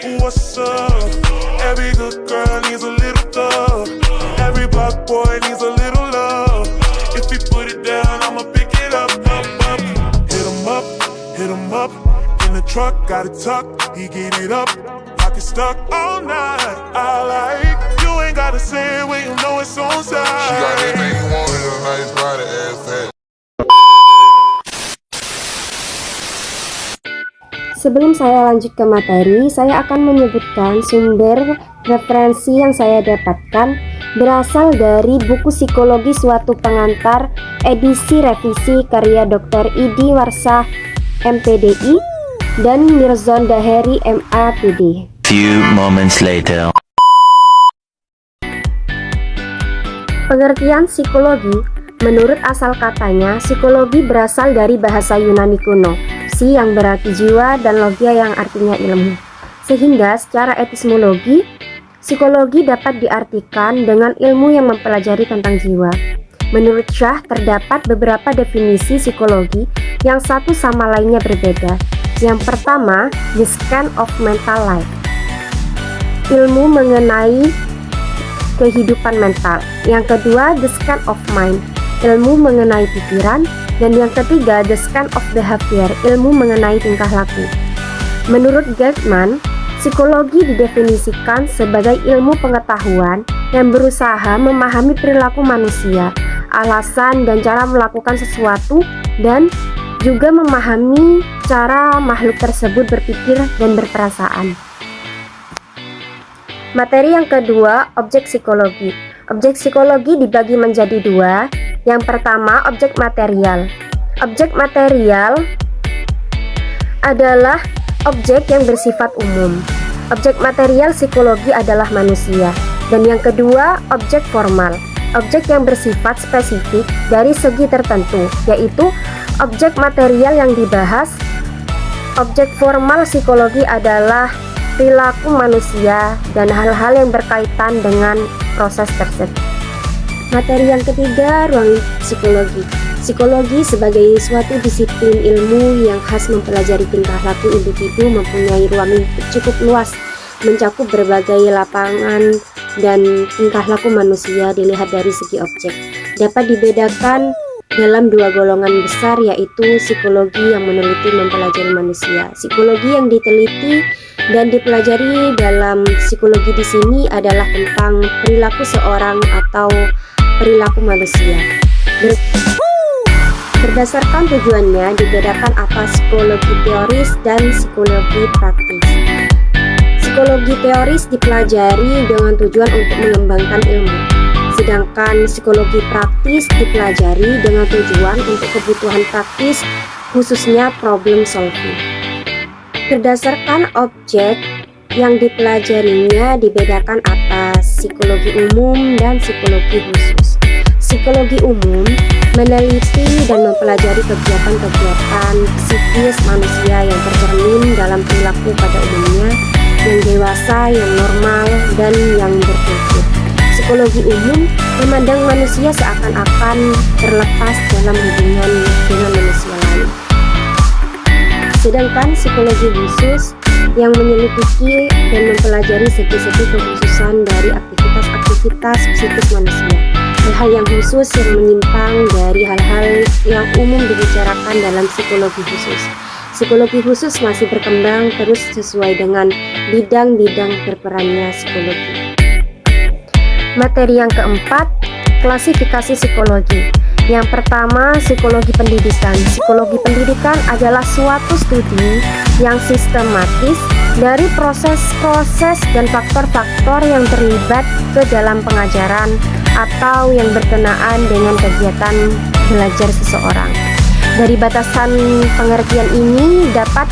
What's up? Every good girl needs a little thug. Every black boy needs a little love. If he put it down, I'ma pick it up, up, up. Hit him up. In the truck, got it tucked. He get it up. Pocket stuck all night. I like you ain't gotta say it when you know it's on side. She got everything you want in a nice body, ass fat. Sebelum saya lanjut ke materi, saya akan menyebutkan sumber referensi yang saya dapatkan berasal dari buku Psikologi Suatu Pengantar edisi revisi karya Dr. Idi Warsah MPDI dan Mirzon Daheri MAPD. Few moments later. Pengertian psikologi, menurut asal katanya, psikologi berasal dari bahasa Yunani kuno, psi yang berarti jiwa dan logia yang artinya ilmu. Sehingga secara epistemologi, psikologi dapat diartikan dengan ilmu yang mempelajari tentang jiwa. Menurut Shah, terdapat beberapa definisi psikologi yang satu sama lainnya berbeda. Yang pertama, the scan of mental life. Ilmu mengenai kehidupan mental. Yang kedua, the scan of mind. Ilmu mengenai pikiran. Dan yang ketiga, the scan of behavior. Ilmu mengenai tingkah laku. Menurut Geltman, psikologi didefinisikan sebagai ilmu pengetahuan yang berusaha memahami perilaku manusia, alasan dan cara melakukan sesuatu, dan juga memahami cara makhluk tersebut berpikir dan berperasaan. Materi yang kedua, objek psikologi. Objek psikologi dibagi menjadi dua. Yang pertama, objek material. Objek material adalah objek yang bersifat umum. Objek material psikologi adalah manusia. Dan yang kedua, objek formal. Objek yang bersifat spesifik dari segi tertentu, yaitu objek material yang dibahas. Objek formal psikologi adalah perilaku manusia dan hal-hal yang berkaitan dengan proses tersebut. Materi yang ketiga, ruang psikologi. Psikologi sebagai suatu disiplin ilmu yang khas mempelajari tingkah laku individu mempunyai ruang lingkup cukup luas, mencakup berbagai lapangan dan tingkah laku manusia dilihat dari segi objek. Dapat dibedakan dalam dua golongan besar, yaitu psikologi yang meneliti mempelajari manusia. Psikologi yang diteliti dan dipelajari dalam psikologi di sini adalah tentang perilaku seorang atau perilaku manusia. Berdasarkan tujuannya dibedakan apa psikologi teoris dan psikologi praktis. Psikologi teoris dipelajari dengan tujuan untuk mengembangkan ilmu, sedangkan psikologi praktis dipelajari dengan tujuan untuk kebutuhan praktis, khususnya problem solving. Berdasarkan objek yang dipelajarinya dibedakan atas psikologi umum dan psikologi khusus. Psikologi umum meneliti dan mempelajari kegiatan-kegiatan psikis manusia yang tercermin dalam perilaku pada umumnya, yang dewasa, yang normal, dan yang berkultur. Psikologi umum memandang manusia seakan-akan terlepas dalam hubungan dengan manusia lain. Sedangkan psikologi khusus yang menyelidiki dan mempelajari segi-segi kekhususan dari aktivitas-aktivitas psikis manusia, hal-hal yang khusus yang menyimpang dari hal-hal yang umum dibicarakan dalam psikologi khusus. Psikologi khusus masih berkembang terus sesuai dengan bidang-bidang berperannya psikologi. Materi yang keempat, klasifikasi psikologi. Yang pertama, psikologi pendidikan. Psikologi pendidikan adalah suatu studi yang sistematis dari proses-proses dan faktor-faktor yang terlibat ke dalam pengajaran atau yang berkenaan dengan kegiatan belajar seseorang. Dari batasan pengertian ini dapat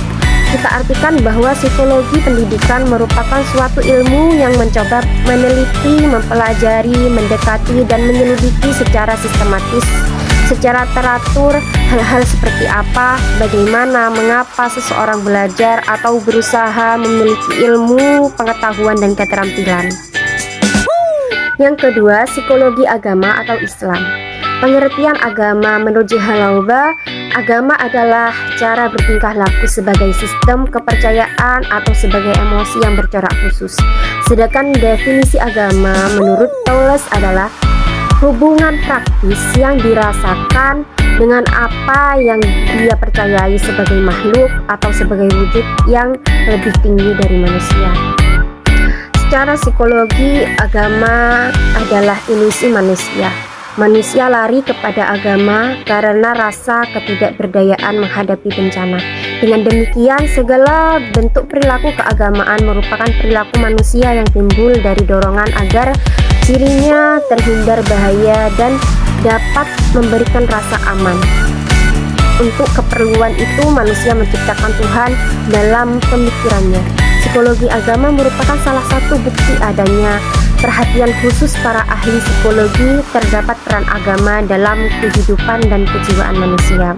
kita artikan bahwa psikologi pendidikan merupakan suatu ilmu yang mencoba meneliti, mempelajari, mendekati, dan menyelidiki secara sistematis, secara teratur hal-hal seperti apa, bagaimana, mengapa seseorang belajar atau berusaha memiliki ilmu, pengetahuan, dan keterampilan. Yang kedua, psikologi agama atau Islam. Pengertian agama menurut Jihalauba Agama adalah cara bertingkah laku sebagai sistem kepercayaan atau sebagai emosi yang bercorak khusus. Sedangkan definisi agama menurut Paulus adalah hubungan praktis yang dirasakan dengan apa yang dia percayai sebagai makhluk atau sebagai wujud yang lebih tinggi dari manusia. Secara psikologi, agama adalah ilusi manusia. Manusia lari kepada agama karena rasa ketidakberdayaan menghadapi bencana. Dengan demikian, segala bentuk perilaku keagamaan merupakan perilaku manusia yang timbul dari dorongan agar dirinya terhindar bahaya dan dapat memberikan rasa aman. Untuk keperluan itu, manusia menciptakan Tuhan dalam pemikirannya. Psikologi agama merupakan salah satu bukti adanya perhatian khusus para ahli psikologi terdapat peran agama dalam kehidupan dan kejiwaan manusia.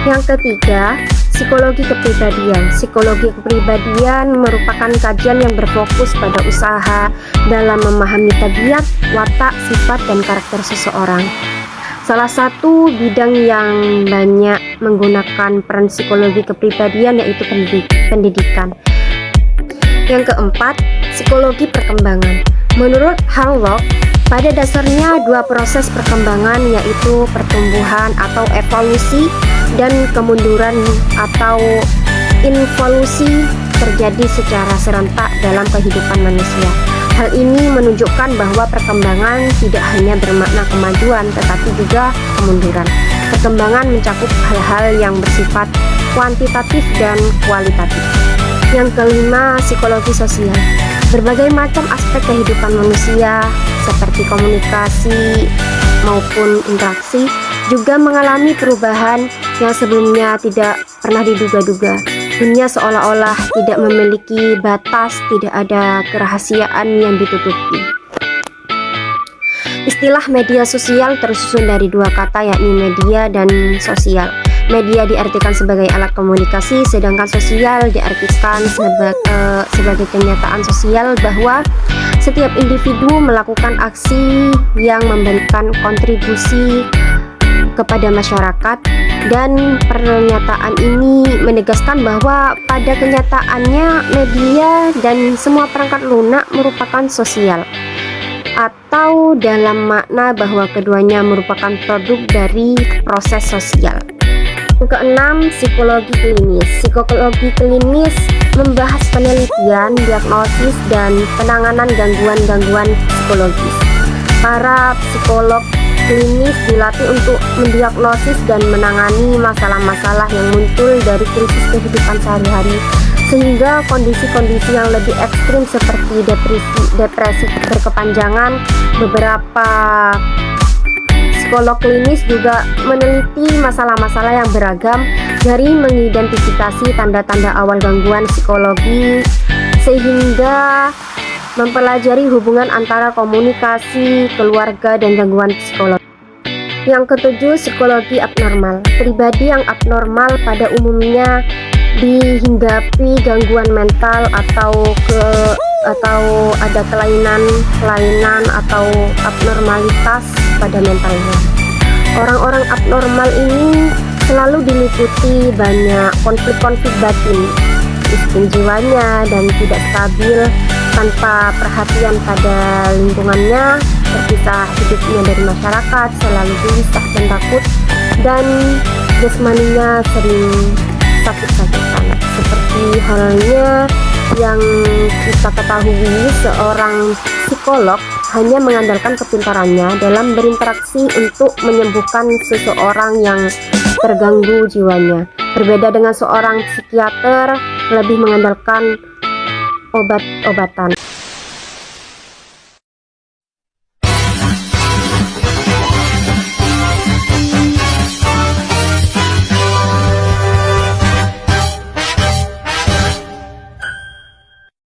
Yang ketiga, psikologi kepribadian. Psikologi kepribadian merupakan kajian yang berfokus pada usaha dalam memahami tabiat, watak, sifat, dan karakter seseorang. Salah satu bidang yang banyak menggunakan peran psikologi kepribadian yaitu pendidikan. Yang keempat, psikologi perkembangan. Menurut Harlock, pada dasarnya dua proses perkembangan yaitu pertumbuhan atau evolusi dan kemunduran atau involusi terjadi secara serentak dalam kehidupan manusia. Hal ini menunjukkan bahwa perkembangan tidak hanya bermakna kemajuan tetapi juga kemunduran. Perkembangan mencakup hal-hal yang bersifat kuantitatif dan kualitatif. Yang kelima, psikologi sosial. Berbagai macam aspek kehidupan manusia seperti komunikasi maupun interaksi juga mengalami perubahan yang sebelumnya tidak pernah diduga-duga. Dunia seolah-olah tidak memiliki batas, tidak ada kerahasiaan yang ditutupi. Istilah media sosial tersusun dari dua kata yakni media dan sosial. Media diartikan sebagai alat komunikasi, sedangkan sosial diartikan sebagai kenyataan sosial bahwa setiap individu melakukan aksi yang memberikan kontribusi kepada masyarakat, dan pernyataan ini menegaskan bahwa pada kenyataannya media dan semua perangkat lunak merupakan sosial, atau dalam makna bahwa keduanya merupakan produk dari proses sosial. Yang keenam, psikologi klinis. Psikologi klinis membahas penelitian, diagnosis, dan penanganan gangguan-gangguan psikologis. Para psikolog klinis dilatih untuk mendiagnosis dan menangani masalah-masalah yang muncul dari krisis kehidupan sehari-hari, sehingga kondisi-kondisi yang lebih ekstrim seperti depresi berkepanjangan. Beberapa psikolog klinis juga meneliti masalah-masalah yang beragam, dari mengidentifikasi tanda-tanda awal gangguan psikologi sehingga mempelajari hubungan antara komunikasi, keluarga, dan gangguan psikologi. Yang ketujuh, psikologi abnormal. Pribadi yang abnormal pada umumnya dihinggapi gangguan mental atau ada kelainan atau abnormalitas pada mentalnya. Orang-orang abnormal ini selalu diliputi banyak konflik-konflik batin, miskin jiwanya, dan tidak stabil, tanpa perhatian pada lingkungannya, terpisah hidupnya dari masyarakat, selalu gelisah dan takut, dan jasmaninya sering sakit-sakitan. Seperti halnya yang kita ketahui, seorang psikolog hanya mengandalkan kepintarannya dalam berinteraksi untuk menyembuhkan seseorang yang terganggu jiwanya. Berbeda dengan seorang psikiater, lebih mengandalkan obat-obatan.